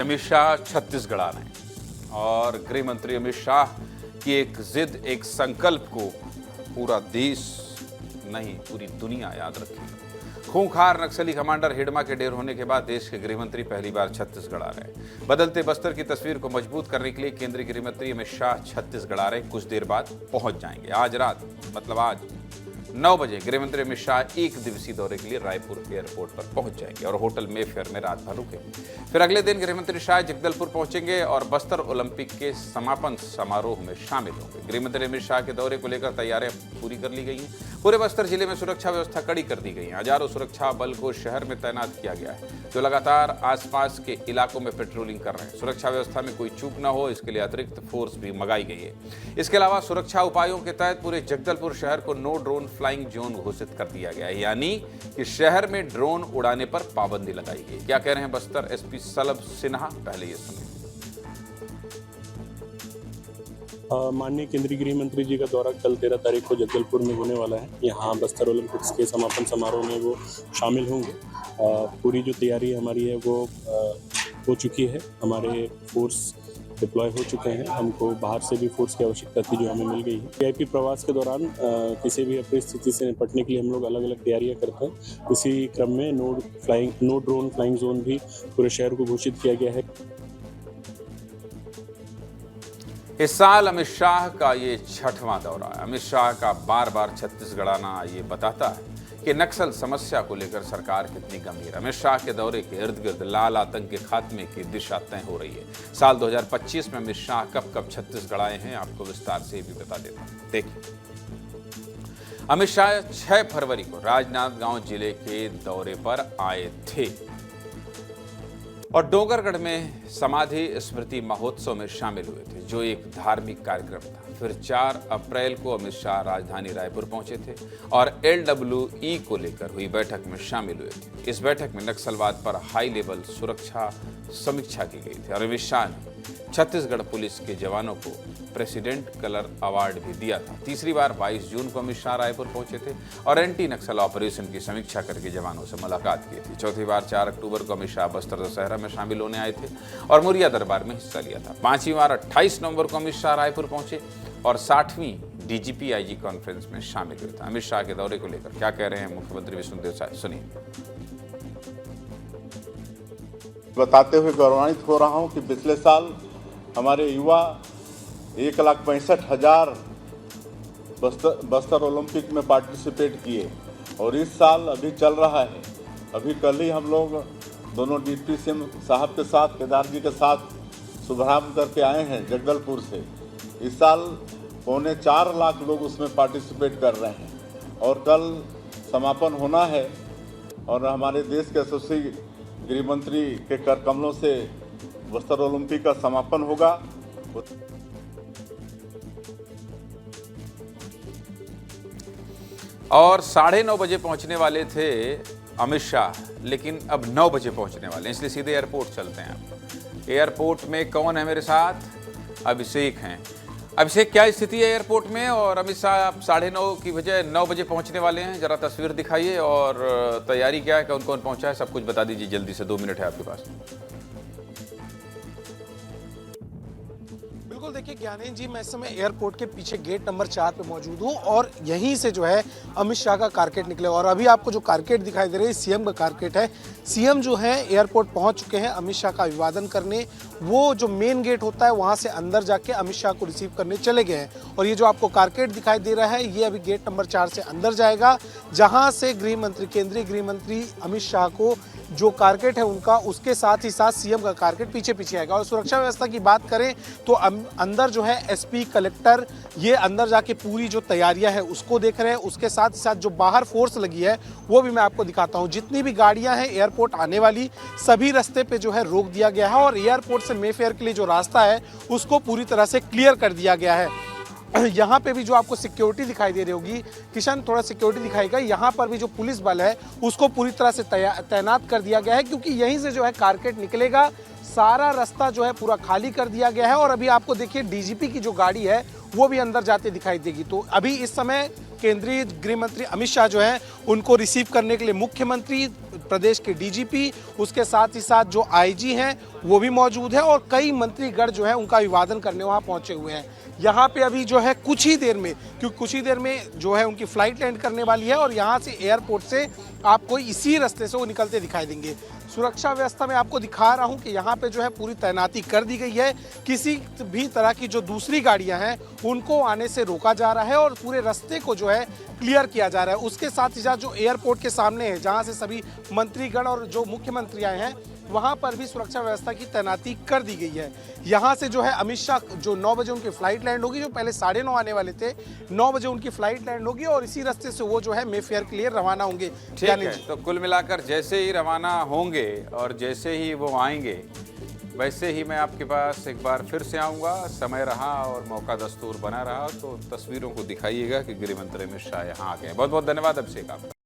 अमित शाह छत्तीसगढ़ आ रहे हैं और गृह मंत्री अमित शाह की एक जिद, एक संकल्प को पूरा देश नहीं पूरी दुनिया याद रखेगी। खूंखार नक्सली कमांडर हिडमा के ढेर होने के बाद देश के गृह मंत्री पहली बार छत्तीसगढ़ आ रहे हैं। बदलते बस्तर की तस्वीर को मजबूत करने के लिए केंद्रीय गृह मंत्री अमित शाह छत्तीसगढ़ आ रहे हैं। कुछ देर बाद पहुंच जाएंगे। आज रात मतलब आज 9 बजे गृह मंत्री अमित शाह एक दिवसीय दौरे के लिए रायपुर एयरपोर्ट पर पहुंच जाएंगे और होटल मेफेयर में रात भर रुकेंगे। फिर अगले दिन गृह मंत्री शाह जगदलपुर पहुंचेंगे और बस्तर ओलंपिक के समापन समारोह में शामिल होंगे। गृह मंत्री अमित शाह के दौरे को लेकर तैयारियां पूरी कर ली गई हैं। पूरे बस्तर जिले में सुरक्षा व्यवस्था कड़ी कर दी गई है। हजारों सुरक्षा बल को शहर में तैनात किया गया है, जो लगातार आसपास के इलाकों में पेट्रोलिंग कर रहे हैं। सुरक्षा व्यवस्था में कोई चूक न हो, इसके लिए अतिरिक्त फोर्स भी मंगाई गई है। इसके अलावा सुरक्षा उपायों के तहत पूरे जगदलपुर शहर को नो ड्रोन फ्लाइंग जोन घोषित कर दिया गया है, यानी कि शहर में ड्रोन उड़ाने पर पाबंदी लगाई गई। क्या कह रहे हैं बस्तर एसपी सलभ सिन्हा, पहले ये सुनिए। माननीय केंद्रीय गृह मंत्री जी का दौरा कल 13 तारीख को जगदलपुर में होने वाला है। यहाँ बस्तर ओलंपिक्स के समापन समारोह में वो शामिल होंगे। पूरी जो तैयारी हमारी है वो हो चुकी है। हमारे फोर्स डिप्लॉय हो चुके हैं। हमको बाहर से भी फोर्स की आवश्यकता थी, जो हमें मिल गई है। वीआईपी प्रवास के दौरान किसी भी परिस्थिति से निपटने के लिए हम लोग अलग अलग तैयारियां करते हैं। इसी क्रम में नो ड्रोन फ्लाइंग जोन भी पूरे शहर को घोषित किया गया है। इस साल अमित शाह का ये 6वां दौरा है। अमित शाह का बार बार छत्तीसगढ़ आना ये बताता है कि नक्सल समस्या को लेकर सरकार कितनी गंभीर। अमित शाह के दौरे के इर्द गिर्द लाल आतंक के खात्मे की दिशा तय हो रही है। साल 2025 में अमित शाह कब कब छत्तीसगढ़ आए हैं, आपको विस्तार से भी बता देता हूं। देखिए, अमित शाह 6 फरवरी को राजनांदगांव जिले के दौरे पर आए थे और डोंगरगढ़ में समाधि स्मृति महोत्सव में शामिल हुए थे, जो एक धार्मिक कार्यक्रम था। फिर 4 अप्रैल को अमित शाह राजधानी रायपुर पहुंचे थे और LWE को लेकर हुई बैठक में शामिल हुए थे। इस बैठक में नक्सलवाद पर हाई लेवल सुरक्षा समीक्षा की गई थी और अमित शाह ने छत्तीसगढ़ पुलिस के जवानों को प्रेसिडेंट कलर अवार्ड भी दिया था। तीसरी बार 22 जून को अमित शाह रायपुर पहुंचे थे और एंटी नक्सल ऑपरेशन की समीक्षा करके जवानों से मुलाकात की थी। चौथी बार 4 अक्टूबर को अमित शाह बस्तर दशहरा में शामिल होने आए थे और मुरिया दरबार में हिस्सा लिया था। 5वीं बार 28 नवंबर को अमित शाह रायपुर पहुंचे और 60वीं DGP IG कॉन्फ्रेंस में शामिल हुए थे। अमित शाह के दौरे को लेकर क्या कह रहे हैं मुख्यमंत्री विष्णुदेव साय, सुनिए। बताते हुए गौरवान्वित हो रहा हूं कि पिछले साल हमारे युवा 1,65,000 बस्तर ओलंपिक में पार्टिसिपेट किए और इस साल अभी चल रहा है। अभी कल ही हम लोग दोनों डिप्टी सीएम साहब के साथ, केदार जी के साथ शुभारंभ करके आए हैं जगदलपुर से। इस साल 4.25 लाख लोग उसमें पार्टिसिपेट कर रहे हैं और कल समापन होना है और हमारे देश के यशस्वी गृह मंत्री के कर कमलों से बस्तर ओलंपिक का समापन होगा। और 9:30 बजे पहुंचने वाले थे अमित शाह, लेकिन अब 9 बजे पहुंचने वाले हैं, इसलिए सीधे एयरपोर्ट चलते हैं। आप एयरपोर्ट में कौन है मेरे साथ? अभिषेक हैं। अभिषेक, क्या स्थिति है एयरपोर्ट में? और अमित शाह आप 9:30 की बजाय 9 बजे पहुंचने वाले हैं, जरा तस्वीर दिखाइए और तैयारी क्या है, कौन कौन पहुंचा है, सब कुछ बता दीजिए जल्दी से। 2 मिनट है आपके पास। बिल्कुल, देखिए ज्ञानेन जी, मैं इस समय एयरपोर्ट के पीछे गेट नंबर 4 पे मौजूद हूँ और यहीं से जो है अमित शाह का कारकेट निकलेगा और अभी आपको जो कारकेट दिखाई दे रही है सीएम का कारकेट है। सीएम जो है एयरपोर्ट पहुंच चुके हैं अमित शाह का अभिवादन करने। वो जो मेन गेट होता है वहां से अंदर जाके अमित शाह को रिसीव करने चले गए हैं और ये जो आपको कारकेट दिखाई दे रहा है ये अभी गेट नंबर 4 से अंदर जाएगा, जहां से केंद्रीय गृह मंत्री अमित शाह को जो कारकेट है उनका, उसके साथ ही साथ सीएम का कारकेट पीछे पीछे आएगा। और सुरक्षा व्यवस्था की बात करें तो अंदर जो है एसपी, कलेक्टर, ये अंदर जाके पूरी जो तैयारियां है उसको देख रहे हैं। उसके साथ ही साथ जो बाहर फोर्स लगी है वो भी मैं आपको दिखाता हूं। जितनी भी गाड़ियां हैं एयरपोर्ट आने वाली, सभी रास्ते पे जो है रोक दिया गया है और एयरपोर्ट से मेफेयर के लिए जो रास्ता है उसको पूरी तरह से क्लियर कर दिया गया है। यहाँ पे भी जो आपको सिक्योरिटी दिखाई दे रही होगी, किशन थोड़ा सिक्योरिटी दिखाएगा, यहाँ पर भी जो पुलिस बल है उसको पूरी तरह से तैनात कर दिया गया है, क्योंकि यहीं से जो है कारकेट निकलेगा। सारा रास्ता जो है पूरा खाली कर दिया गया है और अभी आपको देखिए डीजीपी की जो गाड़ी है वो भी अंदर जाते दिखाई देगी। तो अभी इस समय केंद्रीय गृह मंत्री अमित शाह जो हैं उनको रिसीव करने के लिए मुख्यमंत्री, प्रदेश के डीजीपी, उसके साथ ही साथ जो आईजी हैं वो भी मौजूद है और कई मंत्रीगण जो है उनका अभिवादन करने वहाँ पहुँचे हुए हैं। यहाँ पे अभी जो है कुछ ही देर में, क्योंकि कुछ ही देर में जो है उनकी फ्लाइट लैंड करने वाली है और यहाँ से एयरपोर्ट से आपको इसी रास्ते से वो निकलते दिखाई देंगे। सुरक्षा व्यवस्था में आपको दिखा रहा हूँ कि यहाँ पे जो है पूरी तैनाती कर दी गई है। किसी भी तरह की जो दूसरी गाड़ियाँ हैं उनको आने से रोका जा रहा है और पूरे रास्ते को जो है क्लियर किया जा रहा है। उसके साथ ही साथ जो एयरपोर्ट के सामने है, जहाँ से सभी मंत्रीगण और जो मुख्यमंत्री आए हैं, वहाँ पर भी सुरक्षा व्यवस्था की तैनाती कर दी गई है। यहाँ से जो है अमित शाह जो 9 बजे उनकी फ्लाइट लैंड होगी, जो पहले 9:30 आने वाले थे, 9 बजे उनकी फ्लाइट लैंड होगी और इसी रास्ते से वो जो है मेफेयर के लिए रवाना होंगे। ठीक है, तो कुल मिलाकर जैसे ही रवाना होंगे और जैसे ही वो आएंगे वैसे ही मैं आपके पास एक बार फिर से आऊँगा। समय रहा और मौका दस्तूर बना रहा तो तस्वीरों को दिखाइएगा कि गृह मंत्री अमित शाह यहाँ आ गए। बहुत बहुत धन्यवाद अभिषेक आपका।